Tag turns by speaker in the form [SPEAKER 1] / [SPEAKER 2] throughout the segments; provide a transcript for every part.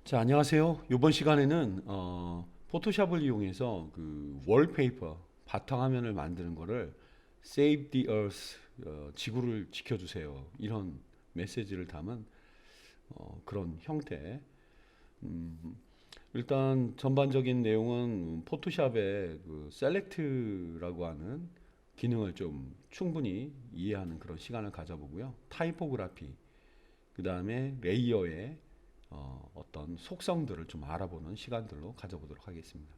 [SPEAKER 1] 자, 안녕하세요. 이번 시간에는 포토샵을 이용해서 그 월페이퍼 바탕화면을 만드는 거를 Save the Earth, 지구를 지켜주세요. 이런 메시지를 담은 그런 형태. 음, 일단 전반적인 내용은 포토샵의 그 셀렉트라고 하는 기능을 좀 충분히 이해하는 그런 시간을 가져보고요. 타이포그라피, 그 다음에 레이어의 어떤 속성들을 좀 알아보는 시간들로 가져보도록 하겠습니다.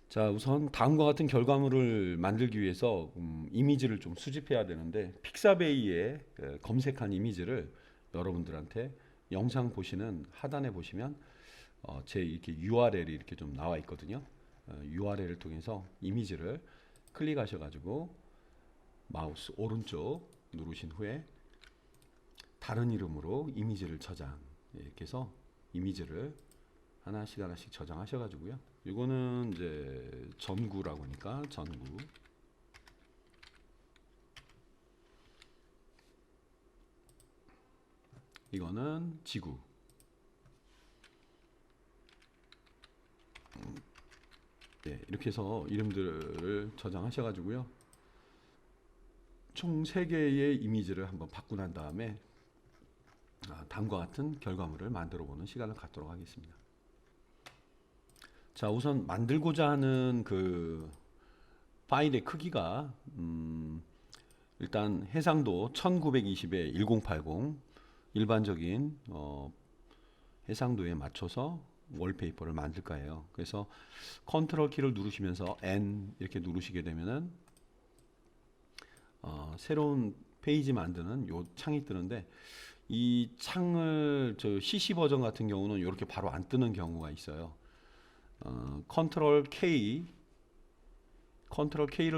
[SPEAKER 1] 자, 우선 다음과 같은 결과물을 만들기 위해서 이미지를 좀 수집해야 되는데 픽사베이에 검색한 이미지를 여러분들한테 영상 보시는 하단에 보시면 제 이렇게 URL이 이렇게 좀 나와 있거든요. URL을 통해서 이미지를 클릭하셔가지고 마우스 오른쪽 누르신 후에 다른 이름으로 이미지를 저장, 이렇게 해서 이미지를 하나씩 하나씩 저장하셔가지고요. 이거는 이제 전구라고 하니까 전구, 이거는 지구. 네, 이렇게 해서 이름들을 저장하셔가지고요. 총 3개의 이미지를 한번 바꾸고 난 다음에 다음과 같은 결과물을 만들어 보는 시간을 갖도록 하겠습니다. 자, 우선 만들고자 하는 그 파일의 크기가 일단 해상도 1920에 1080 일반적인 해상도에 맞춰서 월페이퍼를 만들까 해요. 그래서 컨트롤 키를 누르시면서 N 이렇게 누르시게 되면은 새로운 페이지 만드는 요 창이 뜨는데, 이 창을 저 CC 버전 같은 경우는 이렇게 바로 안 뜨는 경우가 있어요. 컨트롤 K를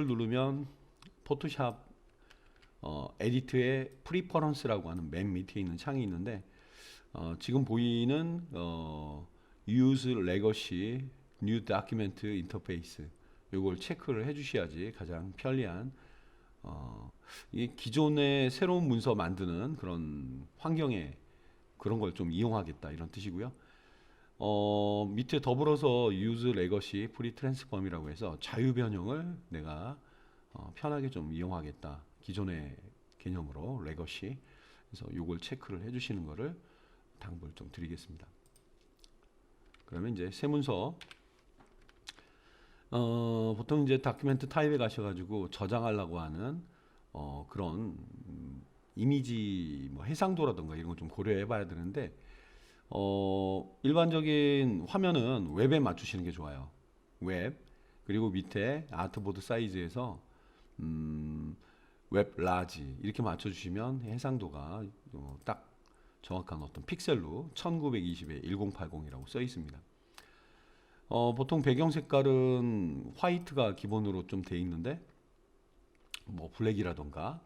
[SPEAKER 1] 누르면 포토샵 에디트의 프리퍼런스라고 하는 맨 밑에 있는 창이 있는데, 지금 보이는 Use Legacy New Document Interface, 요걸 체크를 해주셔야지 가장 편리한 이 기존의 새로운 문서 만드는 그런 환경에 그런 걸 좀 이용하겠다, 이런 뜻이고요. 밑에 더불어서 Use Legacy Free Transform이라고 해서 자유 변형을 내가 편하게 좀 이용하겠다, 기존의 개념으로 레거시. 그래서 요걸 체크를 해주시는 거를 당부를 좀 드리겠습니다. 그러면 이제 새 문서, 보통 이제 다큐멘트 타입에 가셔가지고 저장하려고 하는 그런 이미지 뭐 해상도라든가 이런 거 좀 고려해봐야 되는데, 일반적인 화면은 웹에 맞추시는 게 좋아요. 웹, 그리고 밑에 아트보드 사이즈에서 웹 라지 이렇게 맞춰주시면 해상도가 딱 정확한 어떤 픽셀로 1920에 1080이라고 써 있습니다. 보통 배경 색깔은 화이트가 기본으로 좀 돼 있는데, 뭐 블랙이라던가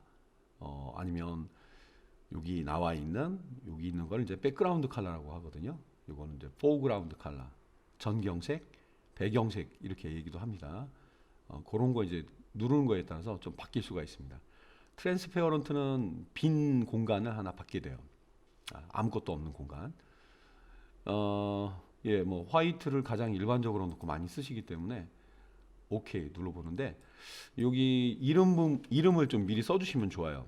[SPEAKER 1] 아니면 여기 있는 걸 이제 백그라운드 컬러라고 하거든요. 이거는 이제 포그라운드 컬러, 전경색, 배경색 이렇게 얘기도 합니다. 그런 거 이제 누르는 거에 따라서 좀 바뀔 수가 있습니다. 트랜스페어런트는 빈 공간을 하나 받게 돼요. 아무것도 없는 공간. 예, 뭐 화이트를 가장 일반적으로 놓고 많이 쓰시기 때문에 오케이 눌러보는데, 여기 이름을 좀 미리 써주시면 좋아요.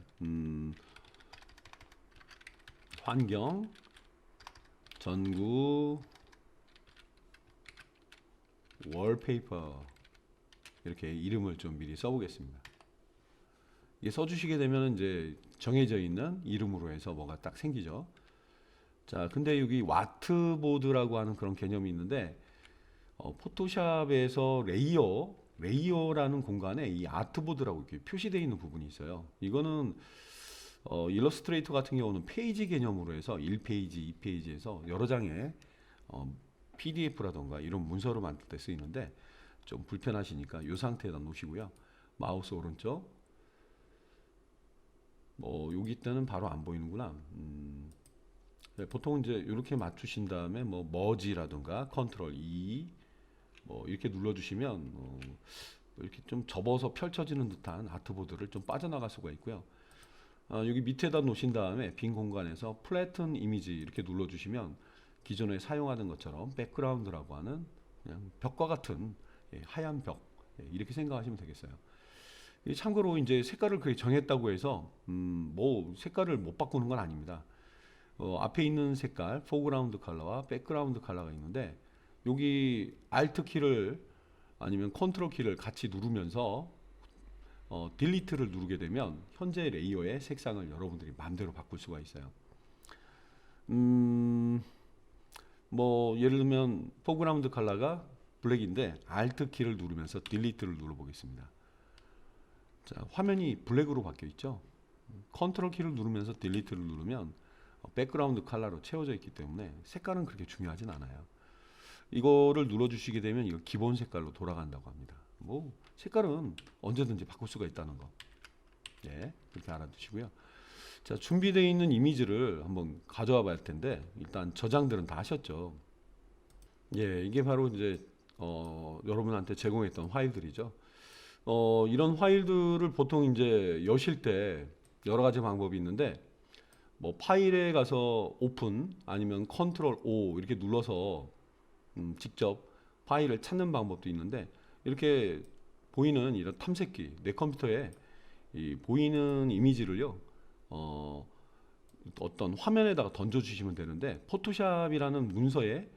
[SPEAKER 1] 환경, 전구, 월페이퍼, 이렇게 이름을 좀 미리 써보겠습니다. 이게 써주시게 되면 이제 정해져 있는 이름으로 해서 뭐가 딱 생기죠. 자, 근데 여기 와트보드라고 하는 그런 개념이 있는데, 포토샵에서 레이어라는 공간에 이 아트보드라고 이렇게 표시되어 있는 부분이 있어요. 이거는 일러스트레이터 같은 경우는 페이지 개념으로 해서 1페이지, 2페이지에서 여러 장의 PDF라던가 이런 문서로 만들 때 쓰이는데, 좀 불편하시니까 이 상태에다 놓으시고요. 마우스 오른쪽, 여기 때는 바로 안 보이는구나. 네, 보통 이제 이렇게 맞추신 다음에 뭐 머지라든가 컨트롤 E 뭐 이렇게 눌러주시면 이렇게 좀 접어서 펼쳐지는 듯한 아트보드를 좀 빠져나갈 수가 있고요. 여기 밑에다 놓으신 다음에 빈 공간에서 플래튼 이미지 이렇게 눌러주시면 기존에 사용하던 것처럼 백그라운드라고 하는 그냥 벽과 같은 하얀 벽, 이렇게 생각하시면 되겠어요. 참고로 이제 색깔을 그렇게 정했다고 해서 뭐 색깔을 못 바꾸는 건 아닙니다. 앞에 있는 색깔 포그라운드 컬러와 백그라운드 컬러가 있는데 여기 Alt 키를 아니면 컨트롤 키를 같이 누르면서 딜리트를 누르게 되면 현재 레이어의 색상을 여러분들이 마음대로 바꿀 수가 있어요. 뭐 예를 들면 포그라운드 컬러가 블랙인데 Alt 키를 누르면서 딜리트를 눌러 보겠습니다. 자, 화면이 블랙으로 바뀌어 있죠. 컨트롤 키를 누르면서 딜리트를 누르면 백그라운드 컬러로 채워져 있기 때문에 색깔은 그렇게 중요하진 않아요. 이거를 눌러주시게 되면 이거 기본 색깔로 돌아간다고 합니다. 뭐 색깔은 언제든지 바꿀 수가 있다는 거, 그렇게 알아두시고요. 자, 준비되어 있는 이미지를 한번 가져와 봐야 할 텐데 일단 저장들은 다 하셨죠. 이게 바로 이제 여러분한테 제공했던 파일들이죠. 이런 파일들을 보통 이제 여실 때 여러 가지 방법이 있는데 뭐 파일에 가서 오픈 아니면 컨트롤 O 이렇게 눌러서 직접 파일을 찾는 방법도 있는데 이렇게 보이는 이런 탐색기 내 컴퓨터에 이 보이는 이미지를요 어떤 화면에다가 던져 주시면 되는데 포토샵이라는 문서에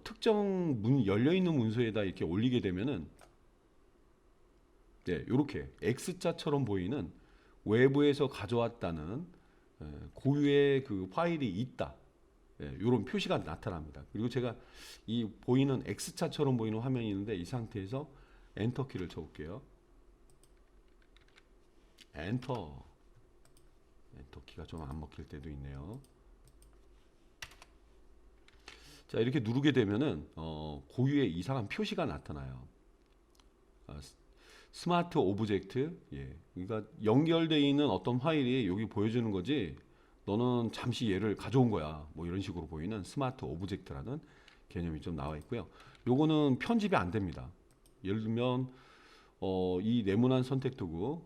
[SPEAKER 1] 특정 열려 있는 문서에다 이렇게 올리게 되면은 이렇게 X자처럼 보이는 외부에서 가져왔다는 고유의 그 파일이 있다. 이런 표시가 나타납니다. 그리고 제가 이 보이는 X자처럼 보이는 화면이 있는데 이 상태에서 엔터 키를 쳐볼게요. 엔터 키가 좀 안 먹힐 때도 있네요. 자, 이렇게 누르게 되면은 고유의 이상한 표시가 나타나요. 스마트 오브젝트, 그러니까 연결되어 있는 어떤 파일이 여기 보여주는 거지 너는 잠시 얘를 가져온 거야, 뭐 이런 식으로 보이는 스마트 오브젝트라는 개념이 좀 나와 있고요. 요거는 편집이 안 됩니다. 예를 들면 이 네모난 선택 도구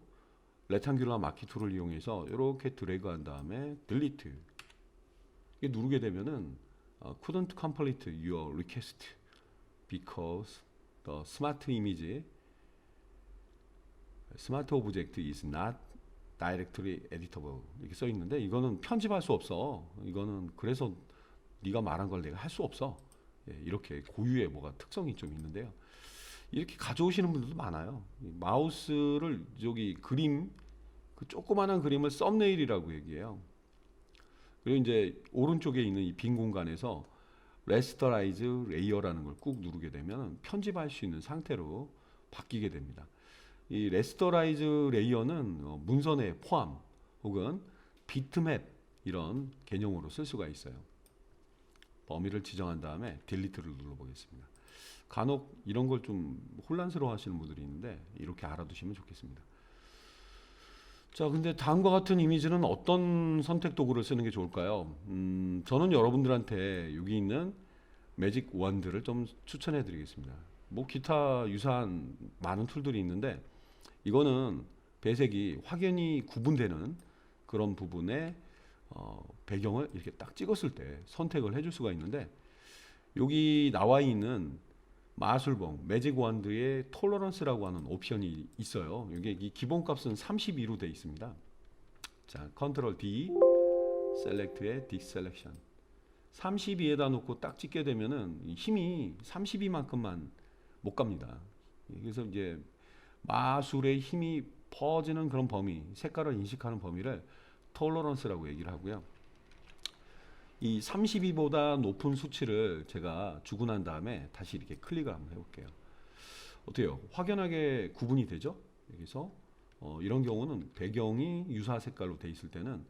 [SPEAKER 1] 레탕귤러 마키 툴을 이용해서 이렇게 드래그 한 다음에 딜리트 이게 누르게 되면은 couldn't complete your request because the smart image 스마트 오브젝트 is not directly editable 이렇게 써 있는데 이거는 편집할 수 없어. 이거는 그래서 네가 말한 걸 내가 할 수 없어. 이렇게 고유의 뭐가 특성이 좀 있는데요. 이렇게 가져오시는 분들도 많아요. 마우스를 여기 그림 그 조그마한 그림을 썸네일이라고 얘기해요. 그리고 이제 오른쪽에 있는 이 빈 공간에서 레스터라이즈 레이어라는 걸 꾹 누르게 되면 편집할 수 있는 상태로 바뀌게 됩니다. 이 레스터라이즈 레이어는 문서 내 포함 혹은 비트맵 이런 개념으로 쓸 수가 있어요. 범위를 지정한 다음에 딜리트를 눌러보겠습니다. 간혹 이런 걸 좀 혼란스러워 하시는 분들이 있는데 이렇게 알아두시면 좋겠습니다. 자, 근데 다음과 같은 이미지는 어떤 선택 도구를 쓰는 게 좋을까요? 저는 여러분들한테 여기 있는 매직 원드를 좀 추천해 드리겠습니다. 뭐 기타 유사한 많은 툴들이 있는데 이거는 배색이 확연히 구분되는 그런 부분에 배경을 이렇게 딱 찍었을 때 선택을 해줄 수가 있는데 여기 나와 있는 마술봉 매직 원드의 톨러런스라고 하는 옵션이 있어요. 이게 이 기본값은 32로 되어 있습니다. 자, 컨트롤 D 셀렉트의 디셀렉션 32에다 놓고 딱 찍게 되면은 힘이 32만큼만 못 갑니다. 그래서 이제 마술의 힘이 퍼지는 그런 범위, 색깔을 인식하는 범위를 톨러런스라고 얘기를 하고요. 이 32보다 높은 수치를 제가 주고 난 다음에 다시 이렇게 클릭을 한번 해볼게요. 어때요? 확연하게 구분이 되죠? 여기서 이런 경우는 배경이 유사 색깔로 돼 있을 때는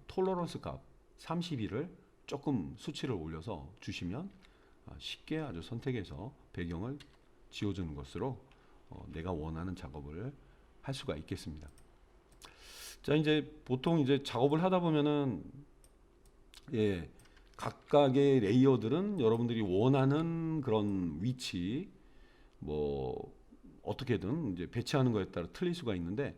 [SPEAKER 1] 톨러런스 값 32를 조금 수치를 올려서 주시면 쉽게 아주 선택해서 배경을 지워주는 것으로 내가 원하는 작업을 할 수가 있겠습니다. 자, 이제 보통 이제 작업을 하다 보면은 각각의 레이어들은 여러분들이 원하는 그런 위치 뭐 어떻게든 이제 배치하는 거에 따라 틀릴 수가 있는데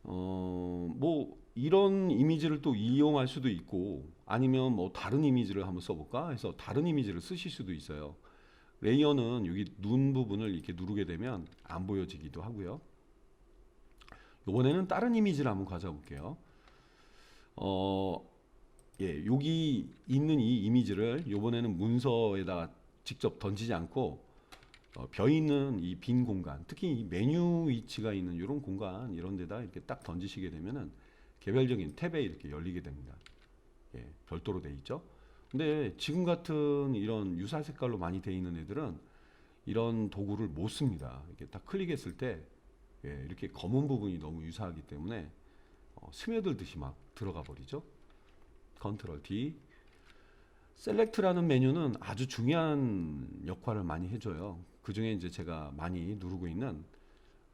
[SPEAKER 1] 뭐 이런 이미지를 또 이용할 수도 있고 아니면 뭐 다른 이미지를 한번 써볼까 해서 다른 이미지를 쓰실 수도 있어요. 레이어는 여기 눈 부분을 이렇게 누르게 되면 안 보여지기도 하고요. 이번에는 다른 이미지를 한번 가져볼게요. 여기 있는 이 이미지를 이번에는 문서에다가 직접 던지지 않고 벼 있는 이 빈 공간, 특히 이 메뉴 위치가 있는 이런 공간 이런 데다 이렇게 딱 던지시게 되면은 개별적인 탭에 이렇게 열리게 됩니다. 별도로 돼 있죠. 근데 지금 같은 이런 유사 색깔로 많이 돼 있는 애들은 이런 도구를 못 씁니다. 이렇게 딱 클릭했을 때 이렇게 검은 부분이 너무 유사하기 때문에 스며들듯이 막 들어가 버리죠. 컨트롤 D. 셀렉트라는 메뉴는 아주 중요한 역할을 많이 해줘요. 그 중에 이제 제가 많이 누르고 있는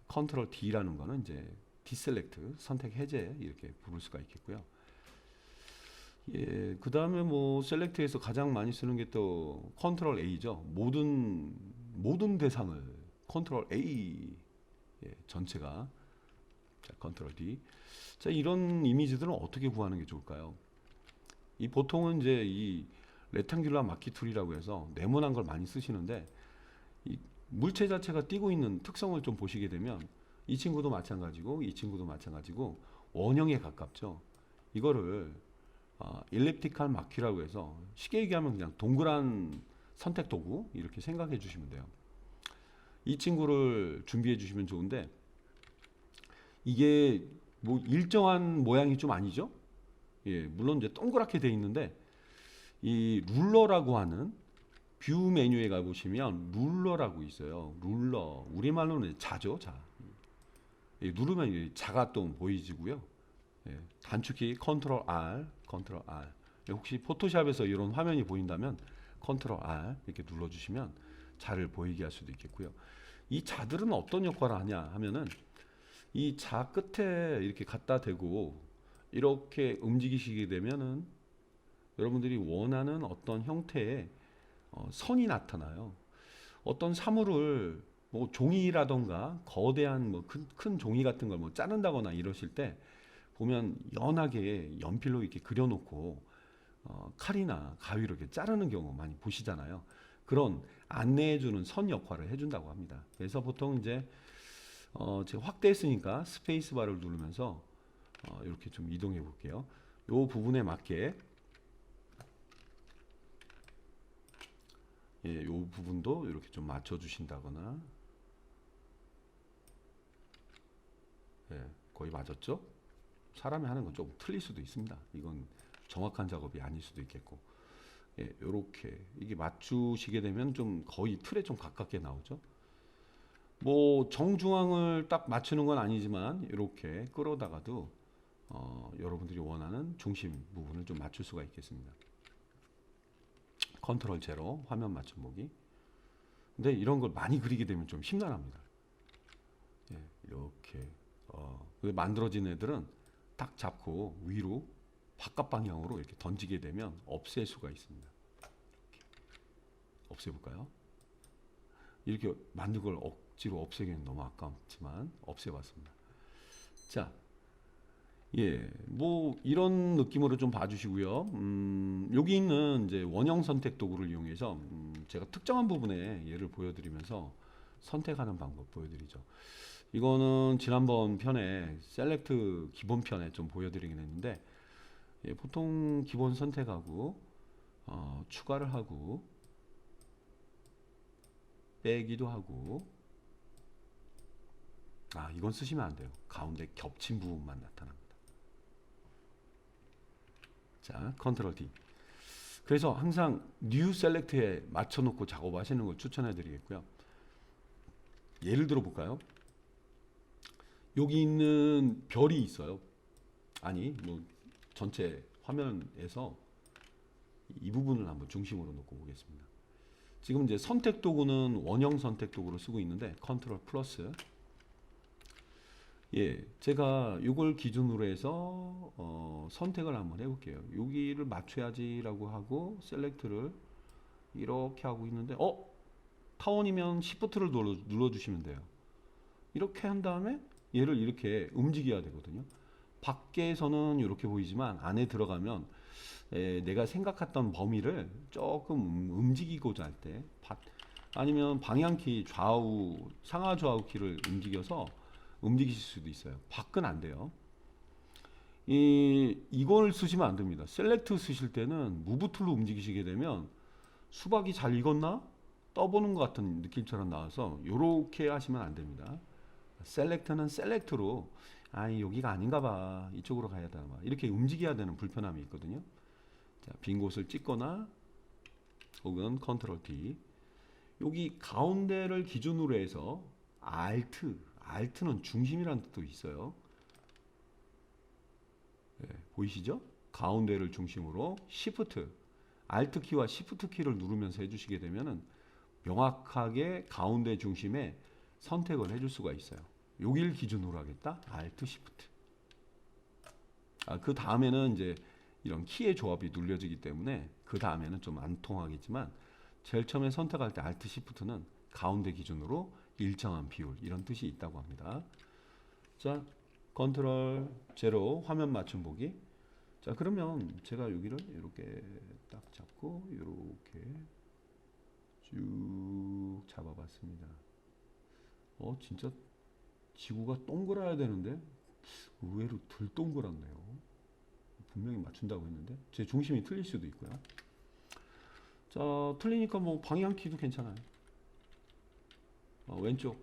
[SPEAKER 1] 컨트롤 D라는 거는 이제 디셀렉트, 선택 해제 이렇게 부를 수가 있겠고요. 그 다음에 뭐 셀렉트에서 가장 많이 쓰는 게 또 컨트롤 A죠. 모든 대상을 컨트롤 A 전체가. 자, 컨트롤 D. 자, 이런 이미지들은 어떻게 구하는 게 좋을까요? 이 보통은 이제 이 레탕귤라 마키 툴이라고 해서 네모난 걸 많이 쓰시는데 이 물체 자체가 띄고 있는 특성을 좀 보시게 되면 이 친구도 마찬가지고 이 친구도 마찬가지고 원형에 가깝죠. 이거를 일립티칼 마키라고 해서 쉽게 얘기하면 그냥 동그란 선택 도구 이렇게 생각해 주시면 돼요. 이 친구를 준비해 주시면 좋은데 이게 뭐 일정한 모양이 좀 아니죠? 물론 이제 동그랗게 돼 있는데 이 룰러라고 하는 뷰 메뉴에 가 보시면 룰러라고 있어요. 룰러. 우리말로는 자죠, 자. 누르면 자가 또 보이지고요. 단축키 컨트롤 R, 컨트롤 R. 혹시 포토샵에서 이런 화면이 보인다면 컨트롤 R 이렇게 눌러주시면 자를 보이게 할 수도 있겠고요. 이 자들은 어떤 역할을 하냐 하면은 이 자 끝에 이렇게 갖다 대고 이렇게 움직이시게 되면은 여러분들이 원하는 어떤 형태의 선이 나타나요. 어떤 사물을 뭐 종이라던가 거대한 뭐 큰 종이 같은 걸 뭐 자른다거나 이러실 때 보면 연하게 연필로 이렇게 그려놓고 칼이나 가위로 이렇게 자르는 경우 많이 보시잖아요. 그런 안내해주는 선 역할을 해준다고 합니다. 그래서 보통 이제 제가 확대했으니까 스페이스 바를 누르면서 이렇게 좀 이동해 볼게요. 이 부분에 맞게 이 부분도 이렇게 좀 맞춰 주신다거나 거의 맞았죠? 사람이 하는 건 조금 틀릴 수도 있습니다. 이건 정확한 작업이 아닐 수도 있겠고 이렇게 이게 맞추시게 되면 좀 거의 틀에 좀 가깝게 나오죠. 뭐 정중앙을 딱 맞추는 건 아니지만 이렇게 끌어다가도 여러분들이 원하는 중심 부분을 좀 맞출 수가 있겠습니다. 컨트롤 제로 화면 맞춤 보기. 근데 이런 걸 많이 그리게 되면 좀 심란합니다. 이렇게 만들어진 애들은 딱 잡고 위로 바깥 방향으로 이렇게 던지게 되면 없앨 수가 있습니다. 없애볼까요? 이렇게 만든 걸 억지로 없애기는 너무 아깝지만 없애봤습니다. 자, 뭐 이런 느낌으로 좀 봐주시고요. 여기 있는 이제 원형 선택 도구를 이용해서 제가 특정한 부분에 얘를 보여드리면서 선택하는 방법 보여드리죠. 이거는 지난번 편에 셀렉트 기본 편에 좀 보여드리긴 했는데 보통 기본 선택하고 추가를 하고 빼기도 하고 이건 쓰시면 안 돼요. 가운데 겹친 부분만 나타납니다. 자, 컨트롤 D. 그래서 항상 뉴 셀렉트에 맞춰놓고 작업하시는 걸 추천해 드리겠고요. 예를 들어 볼까요? 여기 있는 별이 있어요. 아니, 뭐 전체 화면에서 이 부분을 한번 중심으로 놓고 보겠습니다. 지금 이제 선택 도구는 원형 선택 도구로 쓰고 있는데 컨트롤 플러스. 제가 이걸 기준으로 해서 선택을 한번 해볼게요. 여기를 맞춰야지라고 하고 셀렉트를 이렇게 하고 있는데 타원이면 시프트를 눌러주시면 돼요. 이렇게 한 다음에 얘를 이렇게 움직여야 되거든요. 밖에서는 이렇게 보이지만 안에 들어가면 내가 생각했던 범위를 조금 움직이고자 할 때, 아니면 방향키 좌우 상하 좌우 키를 움직여서 움직이실 수도 있어요. 밖은 안 돼요. 이걸 쓰시면 안 됩니다. 셀렉트 쓰실 때는 무브 툴로 움직이시게 되면 수박이 잘 익었나? 떠보는 것 같은 느낌처럼 나와서 이렇게 하시면 안 됩니다. 셀렉트는 셀렉트로 여기가 아닌가 봐, 이쪽으로 가야 돼, 이렇게 움직여야 되는 불편함이 있거든요. 자, 빈 곳을 찍거나 혹은 컨트롤 T, 여기 가운데를 기준으로 해서 Alt는 중심이라는 뜻도 있어요. 보이시죠? 가운데를 중심으로 Shift, Alt 키와 Shift 키를 누르면서 해주시게 되면은 명확하게 가운데 중심에 선택을 해줄 수가 있어요. 여기를 기준으로 하겠다. Alt Shift. 그 다음에는 이제 이런 키의 조합이 눌려지기 때문에 그 다음에는 좀 안 통하겠지만 제일 처음에 선택할 때 Alt Shift는 가운데 기준으로 일정한 비율, 이런 뜻이 있다고 합니다. 자, 컨트롤 제로 화면 맞춤 보기. 자, 그러면 제가 여기를 이렇게 딱 잡고 이렇게 쭉 잡아봤습니다. 진짜 지구가 동그라야 되는데 의외로 덜 동그랗네요. 분명히 맞춘다고 했는데 제 중심이 틀릴 수도 있고요. 자, 틀리니까 뭐 방향키도 괜찮아요. 왼쪽.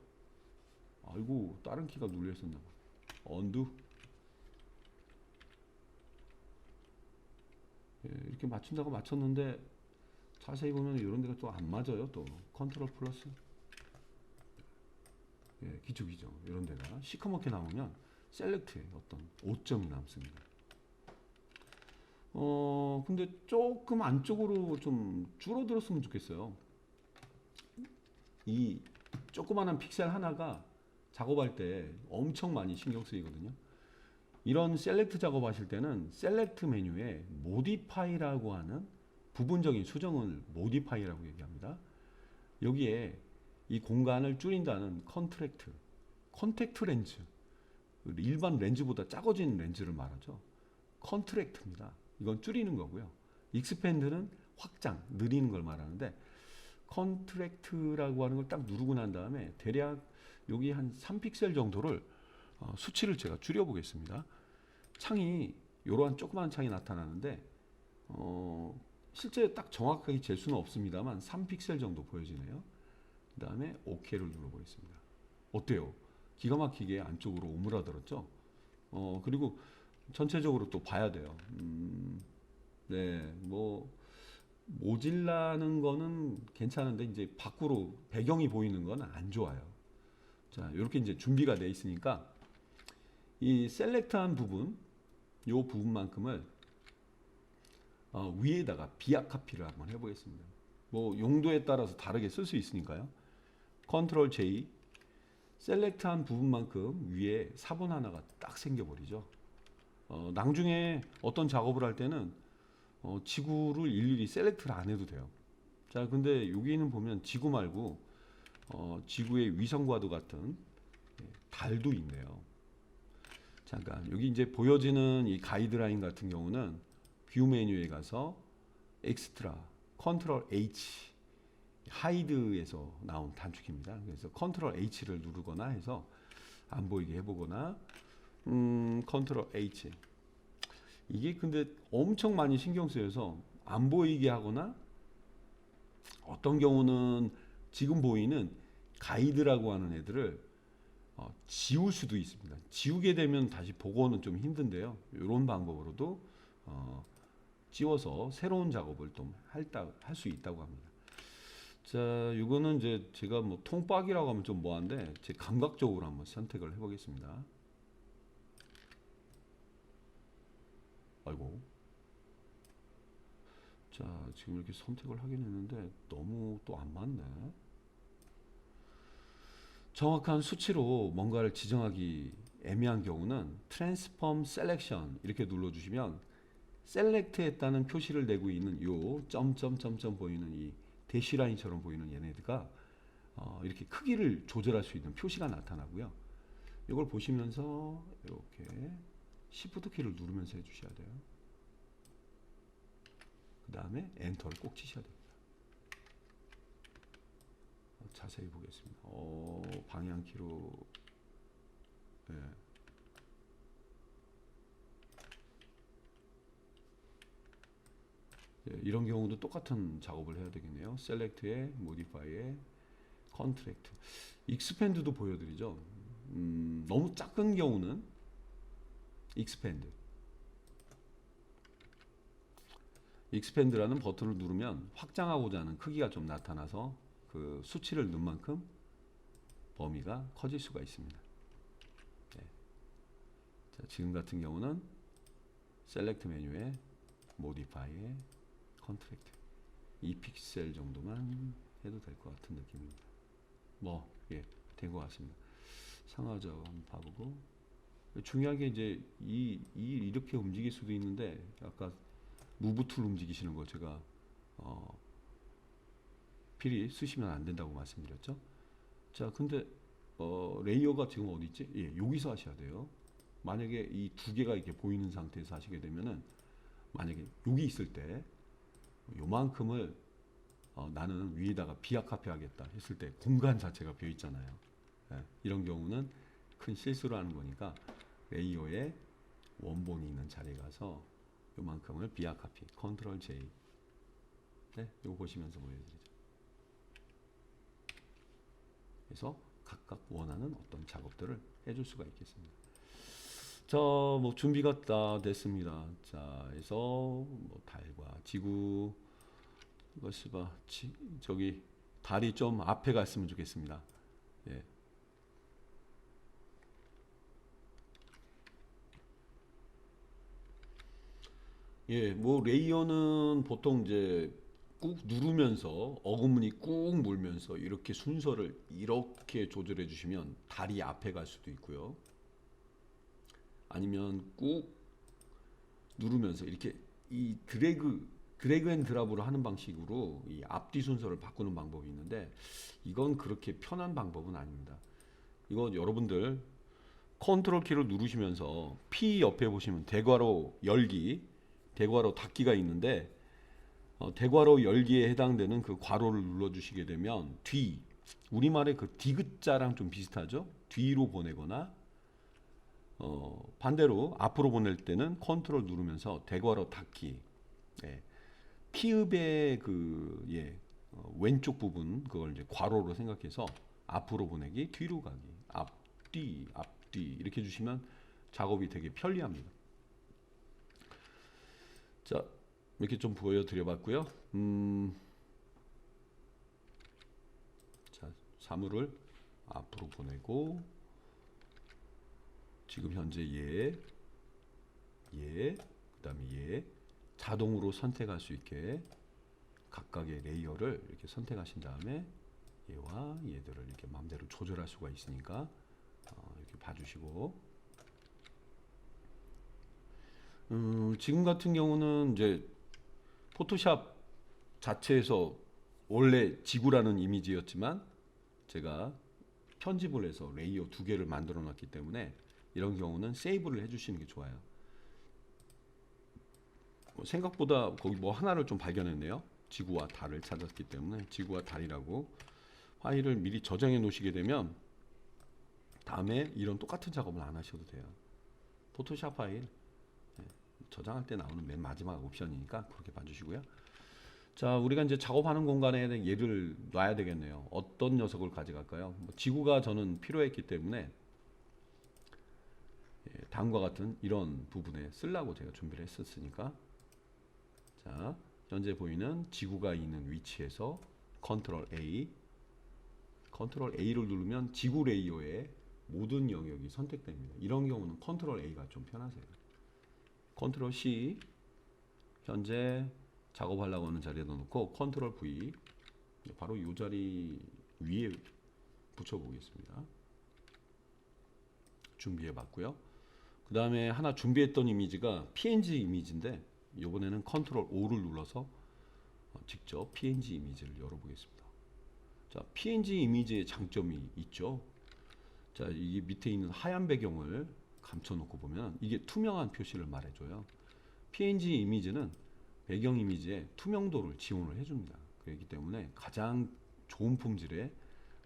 [SPEAKER 1] 아이고, 다른 키가 눌려 있었나 봐. 언두. 이렇게 맞춘다고 맞췄는데 자세히 보면 이런 데가 또 안 맞아요. 또 컨트롤 플러스. 기초기죠. 이런 데가 시커멓게 남으면 셀렉트에 어떤 오점이 남습니다. 근데 조금 안쪽으로 좀 줄어들었으면 좋겠어요. 이 조그마한 픽셀 하나가 작업할 때 엄청 많이 신경 쓰이거든요. 이런 셀렉트 작업하실 때는 셀렉트 메뉴에 모디파이라고 하는 부분적인 수정을 모디파이라고 얘기합니다. 여기에 이 공간을 줄인다는 컨택트 렌즈, 일반 렌즈보다 작아진 렌즈를 말하죠. 컨트랙트입니다. 이건 줄이는 거고요. 익스펜드는 확장, 늘리는 걸 말하는데 컨트랙트라고 하는 걸 딱 누르고 난 다음에 대략 여기 한 3픽셀 정도를 수치를 제가 줄여보겠습니다. 창이 이러한 조그마한 창이 나타나는데 실제 딱 정확하게 잴 수는 없습니다만 3픽셀 정도 보여지네요. 그 다음에 OK를 눌러보겠습니다. 어때요? 기가 막히게 안쪽으로 오므라들었죠? 그리고 전체적으로 또 봐야 돼요. 네, 뭐 모질라는 거는 괜찮은데 이제 밖으로 배경이 보이는 건 안 좋아요. 자, 이렇게 이제 준비가 돼 있으니까 이 셀렉트한 부분, 요 부분만큼을 위에다가 비약 카피를 한번 해보겠습니다. 뭐 용도에 따라서 다르게 쓸 수 있으니까요. 컨트롤 J, 셀렉트한 부분만큼 위에 사본 하나가 딱 생겨버리죠. 나중에 어떤 작업을 할 때는 지구를 일일이 셀렉트를 안 해도 돼요. 자, 근데 여기는 보면 지구 말고 지구의 위성과도 같은 달도 있네요. 잠깐, 여기 이제 보여지는 이 가이드라인 같은 경우는 뷰 메뉴에 가서 엑스트라 컨트롤 H, 하이드에서 나온 단축입니다. 그래서 컨트롤 H를 누르거나 해서 안 보이게 해보거나, 컨트롤 H. 이게 근데 엄청 많이 신경 쓰여서 안 보이게 하거나, 어떤 경우는 지금 보이는 가이드라고 하는 애들을 지울 수도 있습니다. 지우게 되면 다시 복원은 좀 힘든데요. 이런 방법으로도 지워서 새로운 작업을 좀 할 수 있다고 합니다. 자, 이거는 이제 제가 뭐 통박이라고 하면 좀 뭐한데 제 감각적으로 한번 선택을 해보겠습니다. 아이고. 자, 지금 이렇게 선택을 하긴 했는데 너무 또 안 맞네. 정확한 수치로 뭔가를 지정하기 애매한 경우는 트랜스폼 셀렉션 이렇게 눌러주시면 셀렉트했다는 표시를 내고 있는 요 점점점점 보이는 이 대시라인처럼 보이는 얘네들가 이렇게 크기를 조절할 수 있는 표시가 나타나고요. 이걸 보시면서 이렇게 Shift 키를 누르면서 해주셔야 돼요. 그 다음에 엔터를 꼭 치셔야 됩니다. 자세히 보겠습니다. 방향키로 네. 네, 이런 경우도 똑같은 작업을 해야 되겠네요. Select에 Modify에 Contract, Expand도 보여드리죠. 너무 작은 경우는 Expand. Expand라는 버튼을 누르면 확장하고자 하는 크기가 좀 나타나서 그 수치를 넣은 만큼 범위가 커질 수가 있습니다. 네. 자, 지금 같은 경우는 Select 메뉴에 Modify에 Contract 2픽셀 정도만 해도 될 것 같은 느낌입니다. 된 것 같습니다. 상하좌우 한번 봐보고, 중요한 게 이제 이렇게 움직일 수도 있는데 아까 무브 툴 움직이시는 거 제가 필히 쓰시면 안 된다고 말씀드렸죠. 자, 근데 레이어가 지금 어디 있지? 예, 여기서 하셔야 돼요. 만약에 이 두 개가 이렇게 보이는 상태에서 하시게 되면은, 만약에 여기 있을 때 요만큼을 나는 위에다가 비아카페 하겠다 했을 때 공간 자체가 비어 있잖아요. 예, 이런 경우는 큰 실수를 하는 거니까 레이어에 원본이 있는 자리에 가서 요만큼을 비아카피 컨트롤 J. 네, 이거 보시면서 보여드리죠. 그래서 각각 원하는 어떤 작업들을 해줄 수가 있겠습니다. 자, 뭐 준비가 다 됐습니다. 자, 그래서 뭐 달과 지구, 이것이 저기 달이 좀 앞에 갔으면 좋겠습니다. 예. 예, 뭐 레이어는 보통 이제 꾹 누르면서 어그무늬 꾹 물면서 이렇게 순서를 이렇게 조절해 주시면 달이 앞에 갈 수도 있고요. 아니면 꾹 누르면서 이렇게 이 드래그 앤 드랍으로 하는 방식으로 이 앞뒤 순서를 바꾸는 방법이 있는데, 이건 그렇게 편한 방법은 아닙니다. 이거 여러분들 컨트롤 키를 누르시면서 P 옆에 보시면 대괄호 열기, 대괄호 닫기가 있는데, 대괄호 열기에 해당되는 그 괄호를 눌러주시게 되면 뒤, 우리말의 그 디귿자랑 좀 비슷하죠? 뒤로 보내거나 반대로 앞으로 보낼 때는 컨트롤 누르면서 대괄호 닫기. 예. 피읍의 왼쪽 부분, 그걸 이제 괄호로 생각해서 앞으로 보내기, 뒤로 가기, 앞뒤, 앞뒤 이렇게 주시면 작업이 되게 편리합니다. 자, 이렇게 좀 보여드려봤고요. 자, 사물을 앞으로 보내고, 지금 현재 그 다음에 자동으로 선택할 수 있게 각각의 레이어를 이렇게 선택하신 다음에 얘와 얘들을 이렇게 마음대로 조절할 수가 있으니까 이렇게 봐주시고, 지금 같은 경우는 이제 포토샵 자체에서 원래 지구라는 이미지였지만 제가 편집을 해서 레이어 2개를 만들어 놨기 때문에 이런 경우는 세이브를 해주시는 게 좋아요. 생각보다 거기 뭐 하나를 좀 발견했네요. 지구와 달을 찾았기 때문에 지구와 달이라고 파일을 미리 저장해 놓으시게 되면 다음에 이런 똑같은 작업을 안 하셔도 돼요. 포토샵 파일 저장할 때 나오는 맨 마지막 옵션이니까 그렇게 봐주시고요. 자, 우리가 이제 작업하는 공간에 얘를 놔야 되겠네요. 어떤 녀석을 가져갈까요? 지구가 저는 필요했기 때문에 다음과 같은 이런 부분에 쓰려고 제가 준비를 했었으니까, 자, 현재 보이는 지구가 있는 위치에서 컨트롤 A를 누르면 지구 레이어의 모든 영역이 선택됩니다. 이런 경우는 컨트롤 A가 좀 편하세요. 컨트롤 C, 현재 작업하려고 하는 자리에다 놓고 컨트롤 V, 바로 이 자리 위에 붙여 보겠습니다. 준비해 봤고요. 그 다음에 하나 준비했던 이미지가 PNG 이미지인데, 이번에는 컨트롤 O를 눌러서 직접 PNG 이미지를 열어보겠습니다. 자, PNG 이미지의 장점이 있죠. 자, 이 밑에 있는 하얀 배경을 감춰놓고 보면 이게 투명한 표시를 말해줘요. PNG 이미지는 배경 이미지에 투명도를 지원을 해줍니다. 그렇기 때문에 가장 좋은 품질의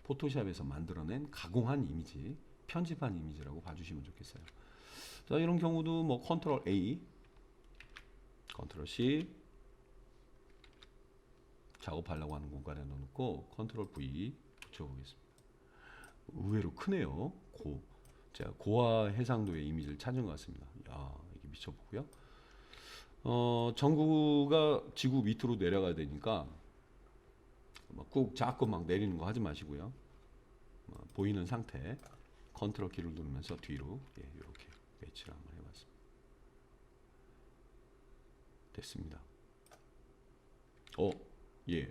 [SPEAKER 1] 포토샵에서 만들어낸 가공한 이미지, 편집한 이미지라고 봐주시면 좋겠어요. 자, 이런 경우도 뭐 컨트롤 A, 컨트롤 C 작업하려고 하는 공간에 넣어놓고 컨트롤 V 붙여보겠습니다. 의외로 크네요. 제가 고화 해상도의 이미지를 찾은 것 같습니다. 야, 이게 미쳐보고요. 전구가 지구 밑으로 내려가야 되니까 꾹 잡고 막 내리는 거 하지 마시고요. 보이는 상태 컨트롤 키를 누르면서 뒤로 이렇게 배치를 한번 해봤습니다. 됐습니다.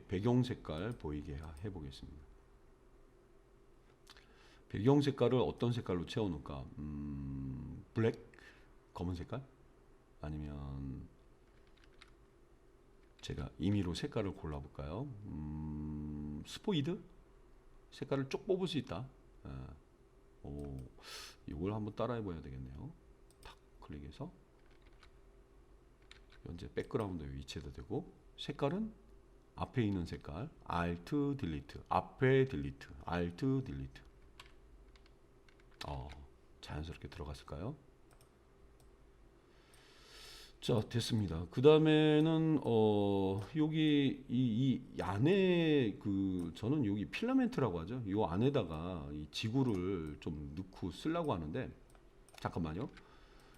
[SPEAKER 1] 배경 색깔 보이게 해보겠습니다. 배경 색깔을 어떤 색깔로 채워놓을까? 블랙? 검은 색깔? 아니면 제가 임의로 색깔을 골라볼까요? 스포이드? 색깔을 쭉 뽑을 수 있다. 이걸 한번 따라해봐야 되겠네요. 탁 클릭해서 현재 백그라운드 위치해도 되고, 색깔은 앞에 있는 색깔 Alt 딜리트, 앞에 딜리트, Alt 딜리트. 자연스럽게 들어갔을까요? 자, 됐습니다. 그 다음에는 여기 이 안에 저는 여기 필라멘트라고 하죠. 이 안에다가 이 지구를 좀 넣고 쓰려고 하는데, 잠깐만요.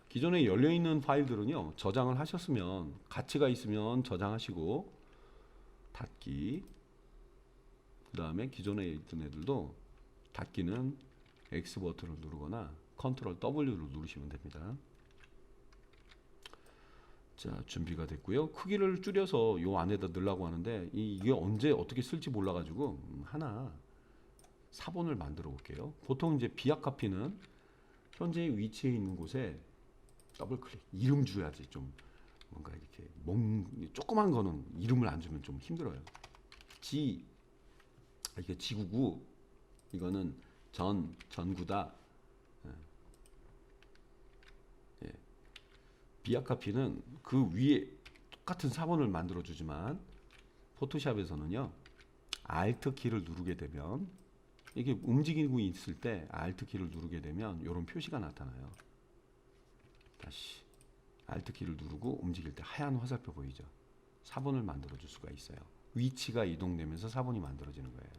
[SPEAKER 1] 기존에 열려 있는 파일들은요, 저장을 하셨으면, 가치가 있으면 저장하시고 닫기. 그 다음에 기존에 있던 애들도 닫기는 X 버튼을 누르거나 컨트롤 W를 누르시면 됩니다. 자, 준비가 됐고요. 크기를 줄여서 요 안에다 넣으려고 하는데 이게 언제 어떻게 쓸지 몰라가지고 하나 사본을 만들어 볼게요. 보통 이제 비약 카피는 현재 위치해 있는 곳에 더블 클릭, 이름 줘야지. 좀 뭔가 이렇게 조그만 거는 이름을 안 주면 좀 힘들어요. 이게 지구구, 이거는 전구다. 비약 카피는 그 위에 똑같은 사본을 만들어 주지만, 포토샵에서는요, Alt 키를 누르게 되면, 이게 움직이고 있을 때 Alt 키를 누르게 되면 이런 표시가 나타나요. 다시 Alt 키를 누르고 움직일 때 하얀 화살표 보이죠? 사본을 만들어 줄 수가 있어요. 위치가 이동되면서 사본이 만들어지는 거예요.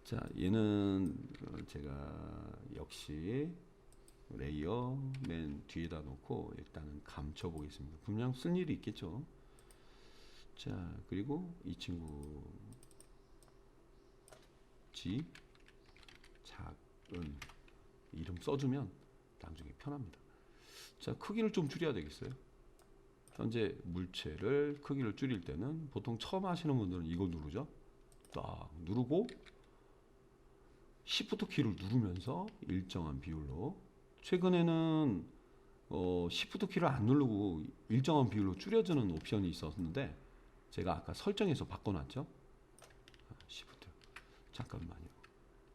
[SPEAKER 1] 자, 얘는 제가 역시 레이어 맨 뒤에다 놓고 일단은 감춰 보겠습니다. 분명 쓸 일이 있겠죠. 자, 그리고 이 친구 작은 이름 써주면 나중에 편합니다. 자, 크기를 좀 줄여야 되겠어요. 현재 물체를 크기를 줄일 때는 보통 처음 하시는 분들은 이거 누르죠. 딱 누르고 Shift 키를 누르면서 일정한 비율로, 최근에는 Shift 키를 안 누르고 일정한 비율로 줄여주는 옵션이 있었는데 제가 아까 설정에서 바꿔놨죠. Shift, 잠깐만요.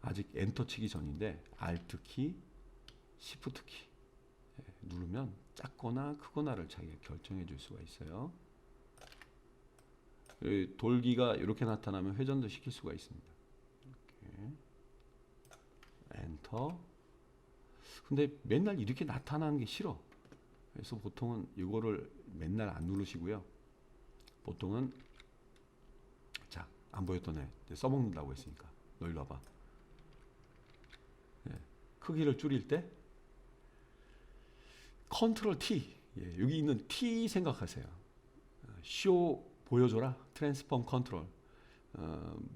[SPEAKER 1] 아직 엔터 치기 전인데 Alt 키, Shift 키 누르면 작거나 크거나를 자기가 결정해 줄 수가 있어요. 돌기가 이렇게 나타나면 회전도 시킬 수가 있습니다. 이렇게. 엔터. 근데 맨날 이렇게 나타나는 게 싫어. 그래서 보통은 이거를 맨날 안 누르시고요. 보통은, 자, 안 보였던 애 써먹는다고 했으니까 너 일로 와봐. 크기를 줄일 때 컨트롤 T, 여기 있는 T 생각하세요. 쇼 보여줘라, 트랜스폼 컨트롤.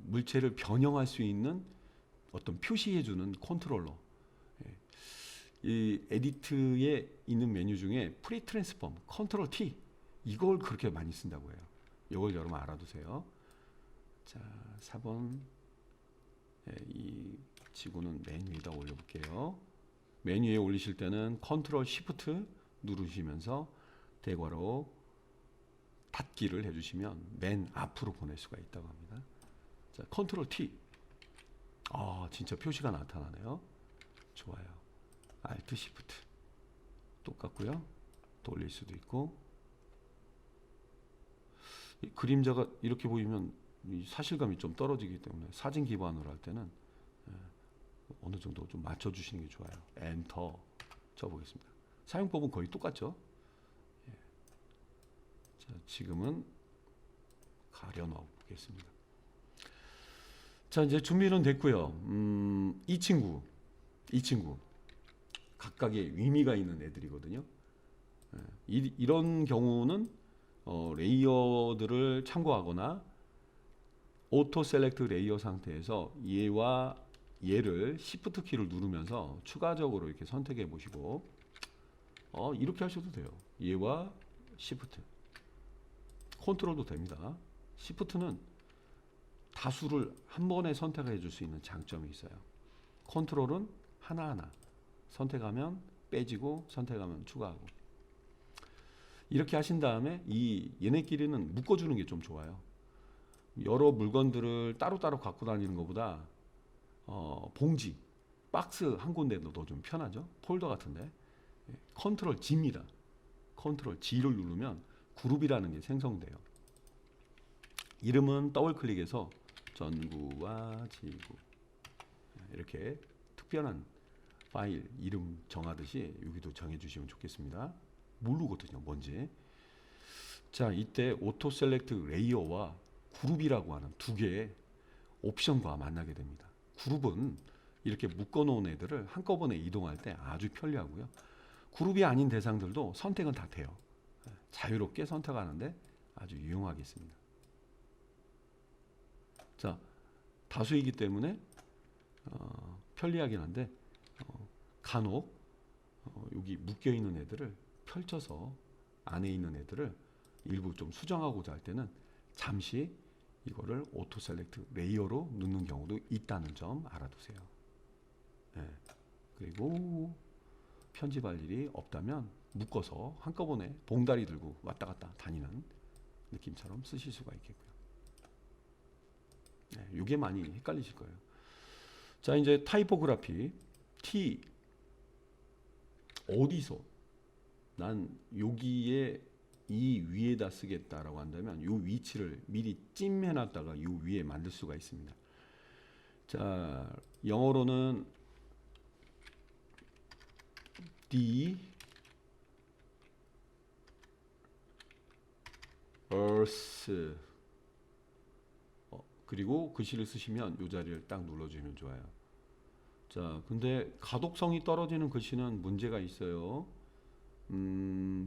[SPEAKER 1] 물체를 변형할 수 있는 어떤 표시해주는 컨트롤러. 이 에디트에 있는 메뉴 중에 프리 트랜스폼, 컨트롤 T, 이걸 그렇게 많이 쓴다고 해요. 이걸 여러분 알아두세요. 자, 4번. 이 지구는 맨 위에다 올려볼게요. 맨 위에 올리실 때는 컨트롤 시프트 누르시면서 대괄호 닫기를 해주시면 맨 앞으로 보낼 수가 있다고 합니다. 자, 컨트롤 T. 진짜 표시가 나타나네요. 좋아요. Alt Shift 똑같고요. 돌릴 수도 있고. 이 그림자가 이렇게 보이면 이 사실감이 좀 떨어지기 때문에 사진 기반으로 할 때는 어느 정도 좀 맞춰주시는 게 좋아요. 엔터 쳐보겠습니다. 사용법은 거의 똑같죠. 자, 지금은 가려놔 보겠습니다. 자, 이제 준비는 됐고요. 이 친구 각각의 의미가 있는 애들이거든요. 이런 경우는 레이어들을 참고하거나 오토 셀렉트 레이어 상태에서 얘와 얘를 Shift 키를 누르면서 추가적으로 이렇게 선택해 보시고 이렇게 하셔도 돼요. 얘와 Shift 컨트롤도 됩니다. Shift는 다수를 한 번에 선택해 줄 수 있는 장점이 있어요. 컨트롤은 하나하나 선택하면 빼지고 선택하면 추가하고 이렇게 하신 다음에 얘네끼리는 묶어주는 게 좀 좋아요. 여러 물건들을 따로따로 갖고 다니는 것보다 봉지, 박스 한 군데 넣어도 좀 편하죠. 폴더 같은데 컨트롤 G입니다. 컨트롤 G를 누르면 그룹이라는 게 생성돼요. 이름은 더블 클릭해서 전구와 지구 이렇게 특별한 파일 이름 정하듯이 여기도 정해주시면 좋겠습니다. 모르거든요, 뭔지. 자, 이때 오토 셀렉트 레이어와 그룹이라고 하는 두 개의 옵션과 만나게 됩니다. 그룹은 이렇게 묶어놓은 애들을 한꺼번에 이동할 때 아주 편리하고요. 그룹이 아닌 대상들도 선택은 다 돼요. 자유롭게 선택하는데 아주 유용하겠습니다. 자, 다수이기 때문에 편리하긴 한데 간혹 여기 묶여 있는 애들을 펼쳐서 안에 있는 애들을 일부 좀 수정하고자 할 때는 잠시 이거를 오토 셀렉트 레이어로 넣는 경우도 있다는 점 알아두세요. 네. 그리고 편집할 일이 없다면 묶어서 한꺼번에 봉다리 들고 왔다 갔다 다니는 느낌처럼 쓰실 수가 있겠고요. 네, 이게 많이 헷갈리실 거예요. 자, 이제 타이포그래피 T 어디서 난 여기에 이 위에다 쓰겠다라고 한다면 이 위치를 미리 찜해놨다가 이 위에 만들 수가 있습니다. 자, 영어로는 D earth 그리고 글씨를 쓰시면 이 자리를 딱 눌러주시면 좋아요. 자, 근데 가독성이 떨어지는 글씨는 문제가 있어요.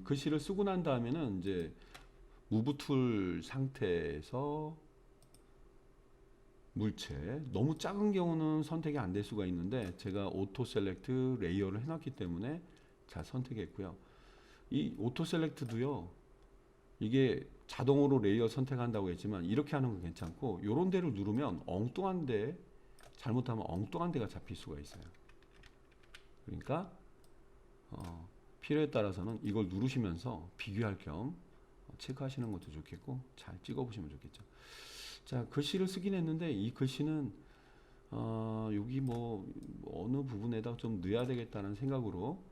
[SPEAKER 1] 글씨를 쓰고 난 다음에는 이제 무브 툴 상태에서 물체 너무 작은 경우는 선택이 안 될 수가 있는데 제가 오토 셀렉트 레이어를 해놨기 때문에 잘 선택했고요. 이 오토 셀렉트도요, 이게 자동으로 레이어 선택한다고 했지만 이렇게 하는 건 괜찮고 요런 데를 누르면 엉뚱한 데 잘못하면 엉뚱한 데가 잡힐 수가 있어요. 그러니까 필요에 따라서는 이걸 누르시면서 비교할 겸 체크하시는 것도 좋겠고 잘 찍어 보시면 좋겠죠. 자, 글씨를 쓰긴 했는데 이 글씨는 여기 뭐 어느 부분에다 좀 넣어야 되겠다는 생각으로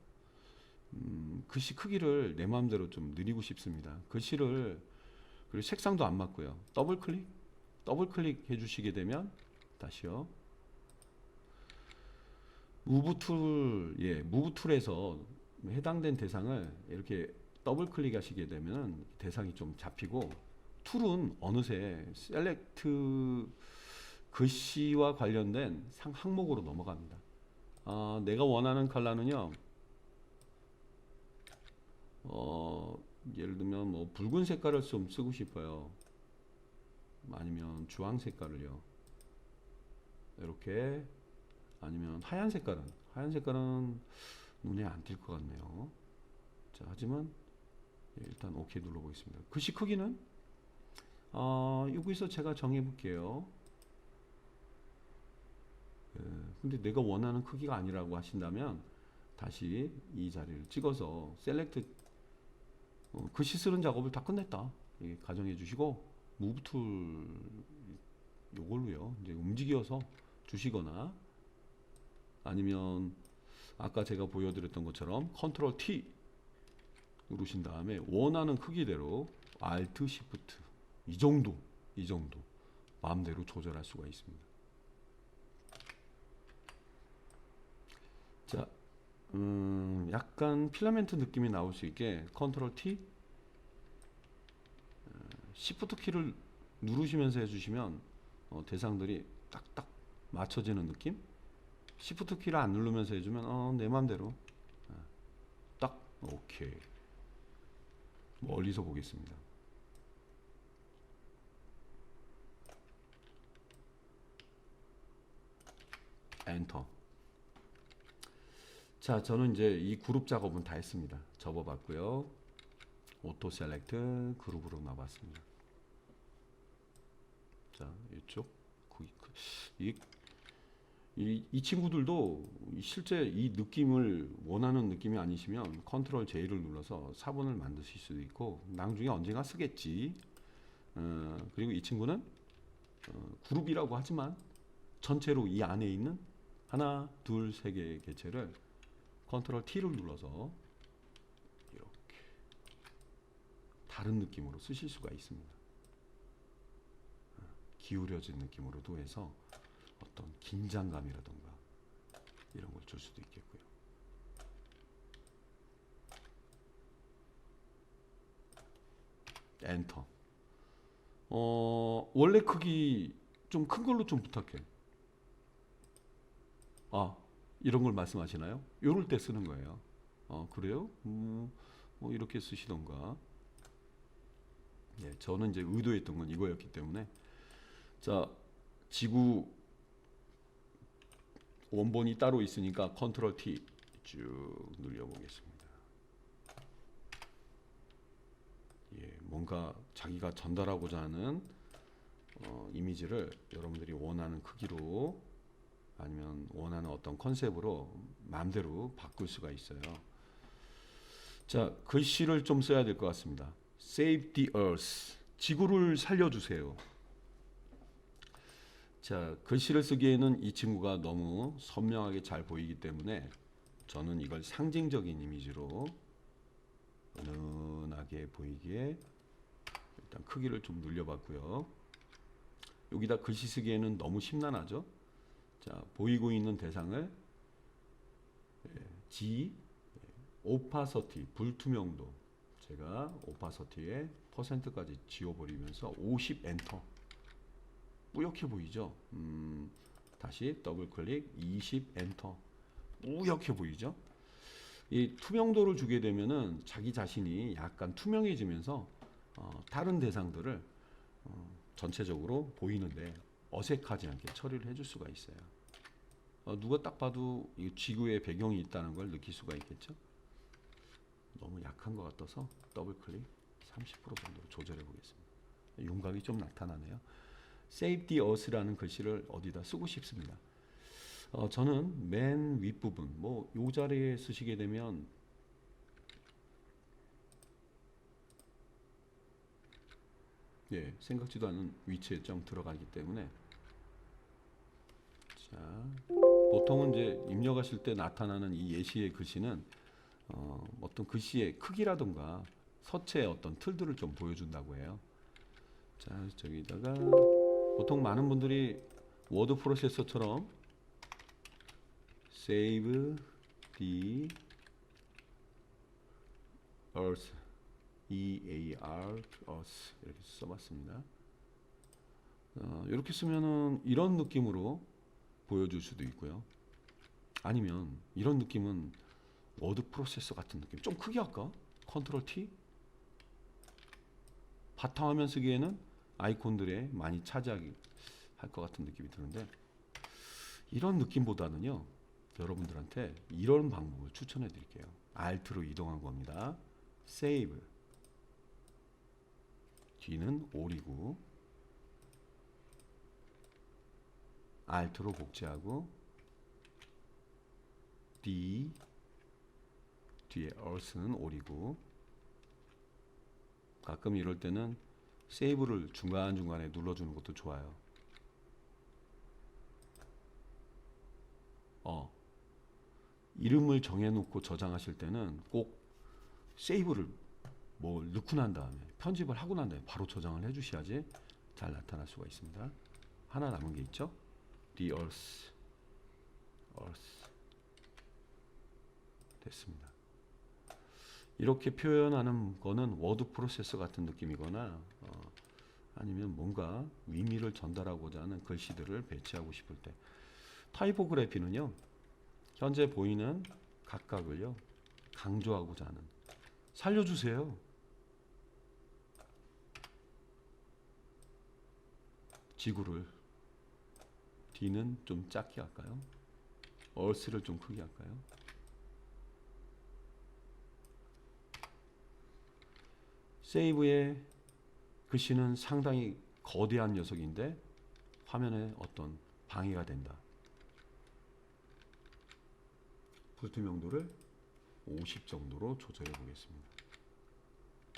[SPEAKER 1] 글씨 크기를 내 마음대로 좀 늘리고 싶습니다. 글씨를 그리고 색상도 안 맞고요. 더블 클릭 해주시게 되면 다시요. 무브 툴에서 해당된 대상을 이렇게 더블 클릭하시게 되면 대상이 좀 잡히고 툴은 어느새 셀렉트 글씨와 관련된 항목으로 넘어갑니다. 내가 원하는 컬러는요. 예를 들면 뭐 붉은 색깔을 좀 쓰고 싶어요. 아니면 주황 색깔을요. 이렇게 아니면 하얀 색깔은 눈에 안 띌 것 같네요. 자, 하지만 일단 OK 눌러보겠습니다. 글씨 크기는 여기서 제가 정해 볼게요. 근데 내가 원하는 크기가 아니라고 하신다면 다시 이 자리를 찍어서 셀렉트 글씨 쓰는 작업을 다 끝냈다 가정해 주시고 무브 툴 요걸로요 이제 움직여서 주시거나 아니면 아까 제가 보여드렸던 것처럼 컨트롤 T 누르신 다음에 원하는 크기대로 Alt Shift 이 정도 마음대로 조절할 수가 있습니다. 자, 약간 필라멘트 느낌이 나올 수 있게 컨트롤 T Shift 키를 누르시면서 해주시면 대상들이 딱딱 맞춰지는 느낌? Shift 키를 안 누르면서 해주면 내 맘대로 딱 오케이. 멀리서 보겠습니다. 엔터. 자, 저는 이제 이 그룹 작업은 다 했습니다. 접어봤고요. 오토 셀렉트 그룹으로 놔봤습니다. 자, 이쪽 이 친구들도 실제 이 느낌을 원하는 느낌이 아니시면 컨트롤 J를 눌러서 사본을 만드실 수도 있고 나중에 언젠가 쓰겠지. 그리고 이 친구는 그룹이라고 하지만 전체로 이 안에 있는 하나, 둘, 세 개의 개체를 컨트롤 T를 눌러서 이렇게 다른 느낌으로 쓰실 수가 있습니다. 기울여진 느낌으로도 해서 어떤 긴장감이라던가 이런 걸 줄 수도 있겠고요. 엔터. 원래 크기 좀 큰 걸로 좀 부탁해. 이런 걸 말씀하시나요? 요럴 때 쓰는 거예요. 그래요? 뭐 이렇게 쓰시던가. 예, 저는 이제 의도했던 건 이거였기 때문에. 자, 지구 원본이 따로 있으니까 컨트롤 T 쭉 눌려보겠습니다. 예, 뭔가 자기가 전달하고자 하는 이미지를 여러분들이 원하는 크기로 아니면 원하는 어떤 컨셉으로 마음대로 바꿀 수가 있어요. 자, 글씨를 좀 써야 될 것 같습니다. Save the Earth. 지구를 살려주세요. 자, 글씨를 쓰기에는 이 친구가 너무 선명하게 잘 보이기 때문에 저는 이걸 상징적인 이미지로 은은하게 보이게 일단 크기를 좀 늘려봤고요. 여기다 글씨 쓰기에는 너무 심란하죠. 자, 보이고 있는 대상을 G, 오파서티, 불투명도 제가 오파서티의 퍼센트까지 지워버리면서 50 엔터. 뿌옇게 보이죠? 다시 더블 클릭 20 엔터. 뿌옇게 보이죠? 이 투명도를 주게 되면은 자기 자신이 약간 투명해지면서 다른 대상들을 전체적으로 보이는데 어색하지 않게 처리를 해줄 수가 있어요. 누가 딱 봐도 이 지구의 배경이 있다는 걸 느낄 수가 있겠죠? 너무 약한 것 같아서 더블 클릭 30% 정도로 조절해 보겠습니다. 윤곽이 좀 나타나네요. Save the Earth라는 글씨를 어디다 쓰고 싶습니다. 저는 맨 윗부분 요 자리에 쓰시게 되면 예, 생각지도 않은 위치에 좀 들어가기 때문에 자, 보통은 이제 입력하실 때 나타나는 이 예시의 글씨는 어떤 글씨의 크기라든가 서체의 어떤 틀들을 좀 보여준다고 해요. 자, 저기다가 보통 많은 분들이 워드 프로세서처럼 Save the Earth, E-A-R, Earth 이렇게 써봤습니다. 이렇게 쓰면은 이런 느낌으로 보여줄 수도 있고요. 아니면 이런 느낌은 워드 프로세서 같은 느낌. 좀 크게 할까? 컨트롤 T. 바탕화면 쓰기에는 아이콘들에 많이 차지하게 할 것 같은 느낌이 드는데 이런 느낌보다는요. 여러분들한테 이런 방법을 추천해 드릴게요. Alt로 이동한 겁니다. Save. 뒤는 All이고 Alt로 복제하고 D 뒤에 Earth는 All이고 가끔 이럴 때는 세이브를 중간중간에 눌러주는 것도 좋아요. 이름을 정해놓고 저장하실 때는 꼭 세이브를 뭐 넣고 난 다음에 편집을 하고 난 다음에 바로 저장을 해주셔야지 잘 나타날 수가 있습니다. 하나 남은 게 있죠? The Earth. 됐습니다. 이렇게 표현하는 거는 워드 프로세서 같은 느낌이거나 아니면 뭔가 의미를 전달하고자 하는 글씨들을 배치하고 싶을 때, 타이포그래피는요 현재 보이는 각각을요 강조하고자 하는, 살려주세요. 지구를 D는 좀 작게 할까요? Earth를 좀 크게 할까요? 세이브의 글씨는 상당히 거대한 녀석인데 화면에 어떤 방해가 된다. 불투명도를 50 정도로 조절해 보겠습니다.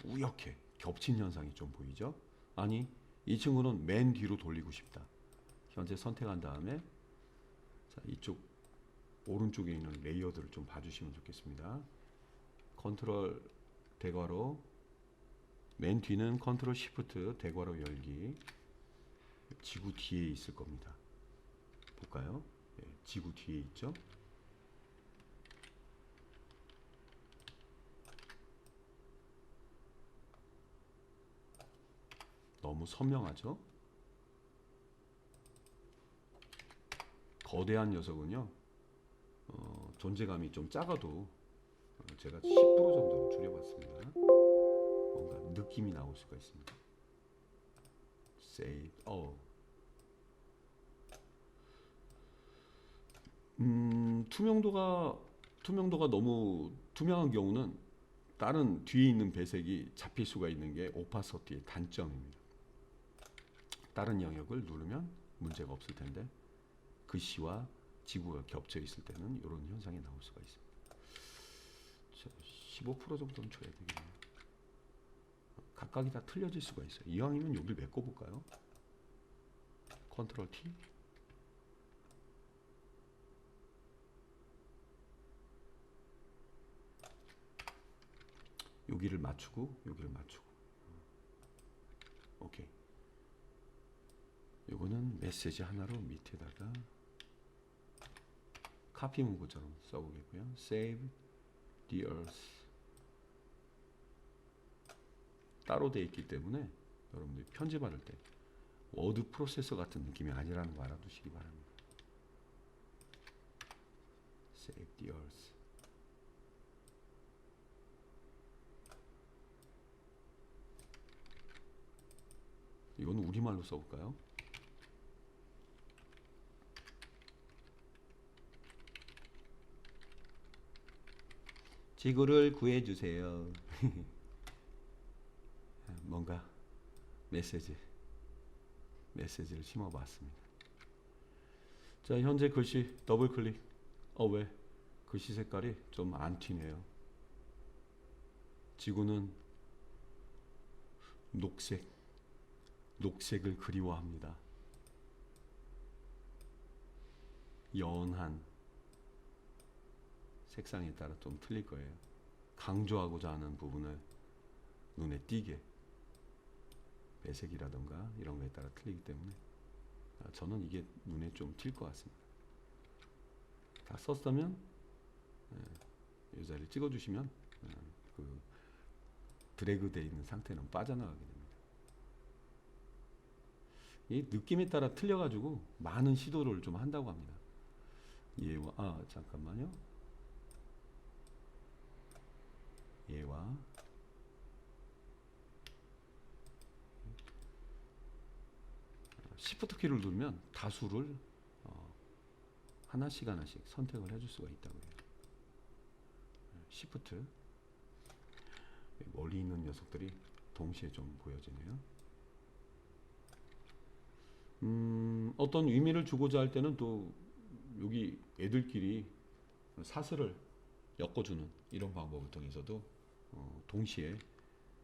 [SPEAKER 1] 우연히 겹친 현상이 좀 보이죠? 아니, 이 친구는 맨 뒤로 돌리고 싶다. 현재 선택한 다음에 자, 이쪽 오른쪽에 있는 레이어들을 좀 봐주시면 좋겠습니다. 컨트롤 대괄호, 맨 뒤는 컨트롤 시프트 대괄호 열기. 지구 뒤에 있을 겁니다. 볼까요? 네, 지구 뒤에 있죠? 너무 선명하죠? 거대한 녀석은요 존재감이 좀 작아도 제가 10% 정도로 줄여봤습니다. 뭔가 느낌이 나올 수가 있습니다. Save. 투명도가 너무 투명한 경우는 다른 뒤에 있는 배색이 잡힐 수가 있는 게 오파서티의 단점입니다. 다른 영역을 누르면 문제가 없을 텐데 글씨와 지구가 겹쳐 있을 때는 이런 현상이 나올 수가 있습니다. 15% 정도는 줘야 되겠네요. 각각이 다 틀려질 수가 있어요. 이왕이면 여기를 메꿔볼까요? 컨트롤 T. 여기를 맞추고 여기를 맞추고. 오케이. 요거는 메시지 하나로 밑에다가 카피 문구처럼 써보겠고요. Save the Earth. 따로 되어 있기 때문에 여러분들이 편집할 때 워드 프로세서 같은 느낌이 아니라는 거 알아두시기 바랍니다. Save the Earth. 이건 우리말로 써볼까요? 지구를 구해주세요. 뭔가 메시지를 심어봤습니다. 자, 현재 글씨 더블 클릭. 왜? 글씨 색깔이 좀 안 튀네요. 지구는 녹색을 그리워합니다. 연한 색상에 따라 좀 틀릴 거예요. 강조하고자 하는 부분을 눈에 띄게 배색이라던가 이런 거에 따라 틀리기 때문에 저는 이게 눈에 좀 튈 것 같습니다. 다 썼다면 이 자리를 찍어주시면 그 드래그 되어 있는 상태는 빠져나가게 됩니다. 이 느낌에 따라 틀려가지고 많은 시도를 좀 한다고 합니다. 잠깐만요. 얘와 Shift 키를 누르면 다수를 하나씩 선택을 해줄 수가 있다고 해요. Shift. 멀리 있는 녀석들이 동시에 좀 보여지네요. 어떤 의미를 주고자 할 때는 또 여기 애들끼리 사슬을 엮어주는 이런 방법을 통해서도 동시에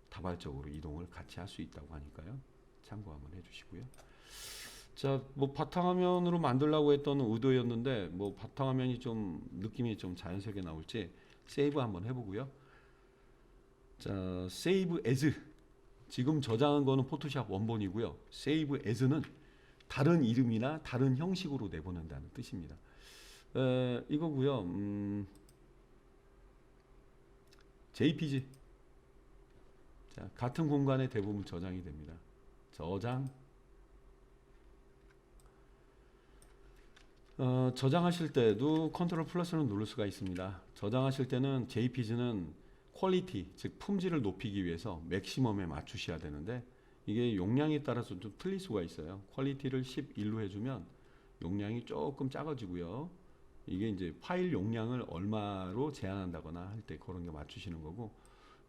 [SPEAKER 1] 다발적으로 이동을 같이 할 수 있다고 하니까요. 참고 한번 해주시고요. 자, 뭐 바탕화면으로 만들려고 했던 의도였는데 뭐 바탕화면이 좀 느낌이 좀 자연스럽게 나올지 세이브 한번 해보고요. 자, 세이브 에즈. 지금 저장한 거는 포토샵 원본이고요. 세이브 에즈는 다른 이름이나 다른 형식으로 내보낸다는 뜻입니다. 이거고요. JPG. 자, 같은 공간에 대부분 저장이 됩니다. 저장. 저장하실 때도 컨트롤 플러스를 누를 수가 있습니다. 저장하실 때는 JPG는 퀄리티, 즉 품질을 높이기 위해서 맥시멈에 맞추셔야 되는데 이게 용량에 따라서 좀 틀릴 수가 있어요. 퀄리티를 11로 해주면 용량이 조금 작아지고요. 이게 이제 파일 용량을 얼마로 제한한다거나 할 때 그런 게 맞추시는 거고,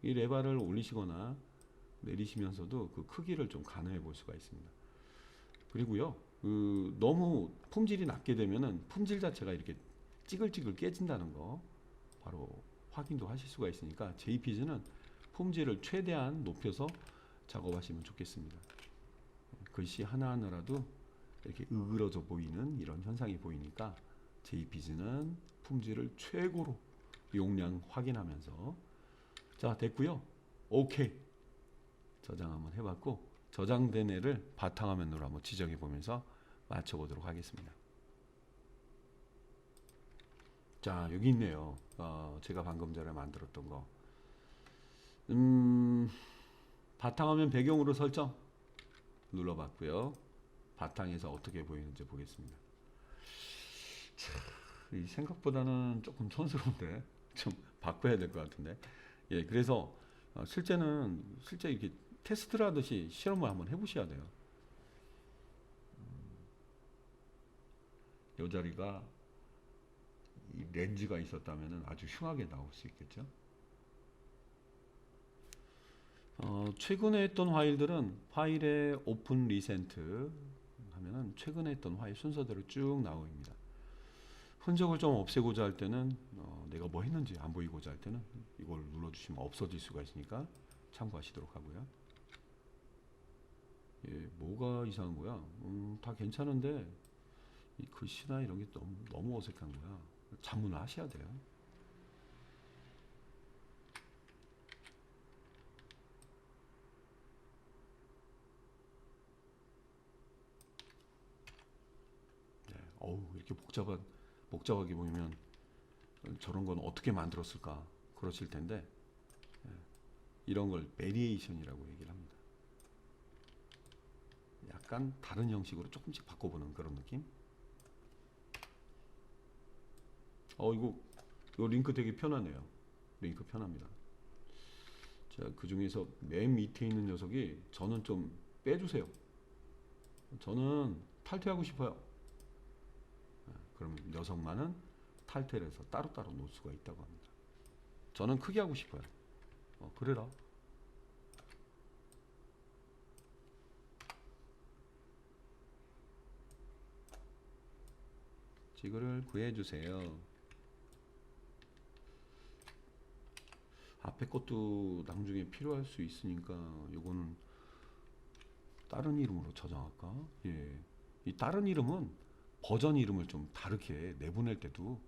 [SPEAKER 1] 이 레바를 올리시거나 내리시면서도 그 크기를 좀 가늠해 볼 수가 있습니다. 그리고요, 너무 품질이 낮게 되면은 품질 자체가 이렇게 찌글찌글 깨진다는 거 바로 확인도 하실 수가 있으니까 JPG는 품질을 최대한 높여서 작업하시면 좋겠습니다. 글씨 하나하나라도 이렇게 으그러져 보이는 이런 현상이 보이니까 JPG는 품질을 최고로 용량 확인하면서, 자, 됐고요. 오케이. 저장 한번 해봤고, 저장된 애를 바탕화면으로 한번 지정해 보면서 맞춰보도록 하겠습니다. 자, 여기 있네요. 제가 방금 전에 만들었던 거. 바탕화면 배경으로 설정 눌러봤고요. 바탕에서 어떻게 보이는지 보겠습니다. 자, 이 생각보다는 조금 촌스러운데 좀 바꿔야 될 것 같은데. 예, 그래서 실제 이렇게 테스트를 하듯이 실험을 한번 해보셔야 돼요. 이 자리가 이 렌즈가 있었다면 아주 흉하게 나올 수 있겠죠. 최근에 했던 파일들은 파일에 오픈 리센트 하면은 최근에 했던 파일 순서대로 쭉 나옵니다. 흔적을 좀 없애고자 할 때는 내가 뭐 했는지 안 보이고자 할 때는 이걸 눌러주시면 없어질 수가 있으니까 참고하시도록 하고요. 예, 뭐가 이상한 거야? 다 괜찮은데 이 글씨나 이런 게 너무 어색한 거야. 자문을 하셔야 돼요. 네, 이렇게 복잡하게 보이면 저런 건 어떻게 만들었을까 그러실 텐데, 예, 이런 걸 베리에이션이라고 얘기를 합니다. 약간 다른 형식으로 조금씩 바꿔보는 그런 느낌. 이거 링크 되게 편하네요. 링크 편합니다. 자, 그 중에서 맨 밑에 있는 녀석이 저는 좀 빼주세요. 저는 탈퇴하고 싶어요. 그럼 녀석만은 탈퇴를 해서 따로따로 놓을 수가 있다고 합니다. 저는 크게 하고 싶어요. 그래라. 지그를 구해주세요. 앞에 것도 나중에 필요할 수 있으니까 요거는 다른 이름으로 저장할까? 예. 이 다른 이름은 버전 이름을 좀 다르게 내보낼 때도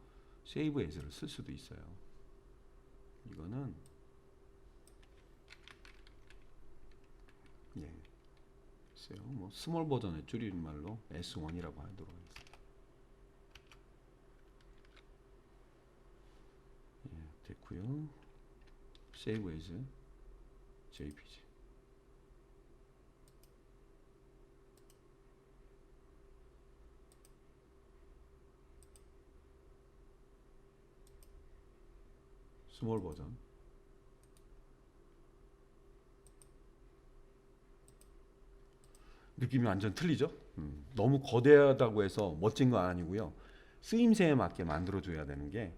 [SPEAKER 1] 세이브 에즈를 쓸 수도 있어요. 이거는 예. 글쎄요. 뭐 스몰 버전의 줄임말로 S1이라고 하도록 하겠습니다. 예, 됐고요. 세이브 에즈 JPG. 스몰 버전. 느낌이 완전 틀리죠? 너무 거대하다고 해서 멋진 건 아니고요. 쓰임새에 맞게 만들어줘야 되는 게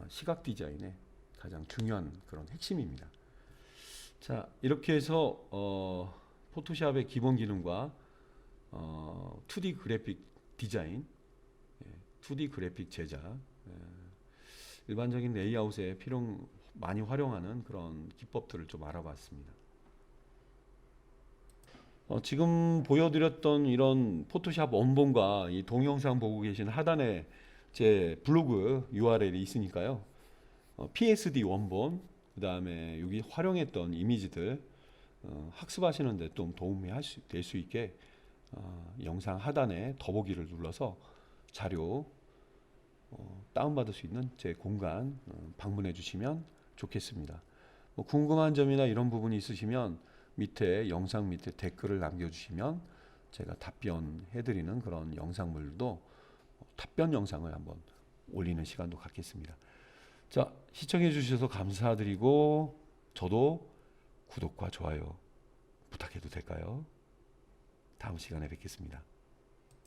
[SPEAKER 1] 시각 디자인의 가장 중요한 그런 핵심입니다. 자, 이렇게 해서 포토샵의 기본 기능과 2D 그래픽 디자인, 2D 그래픽 제작, 일반적인 레이아웃에 많이 활용하는 그런 기법들을 좀 알아봤습니다. 지금 보여드렸던 이런 포토샵 원본과 이 동영상 보고 계신 하단에 제 블로그 URL이 있으니까요. PSD 원본, 그 다음에 여기 활용했던 이미지들 학습하시는 데 좀 도움이 될 수 있게 영상 하단에 더보기를 눌러서 자료 다운받을 수 있는 제 공간 방문해 주시면 좋겠습니다. 뭐 궁금한 점이나 이런 부분이 있으시면 밑에 영상 밑에 댓글을 남겨주시면 제가 답변해 드리는 그런 영상물도 답변 영상을 한번 올리는 시간도 갖겠습니다. 자, 시청해 주셔서 감사드리고 저도 구독과 좋아요 부탁해도 될까요? 다음 시간에 뵙겠습니다.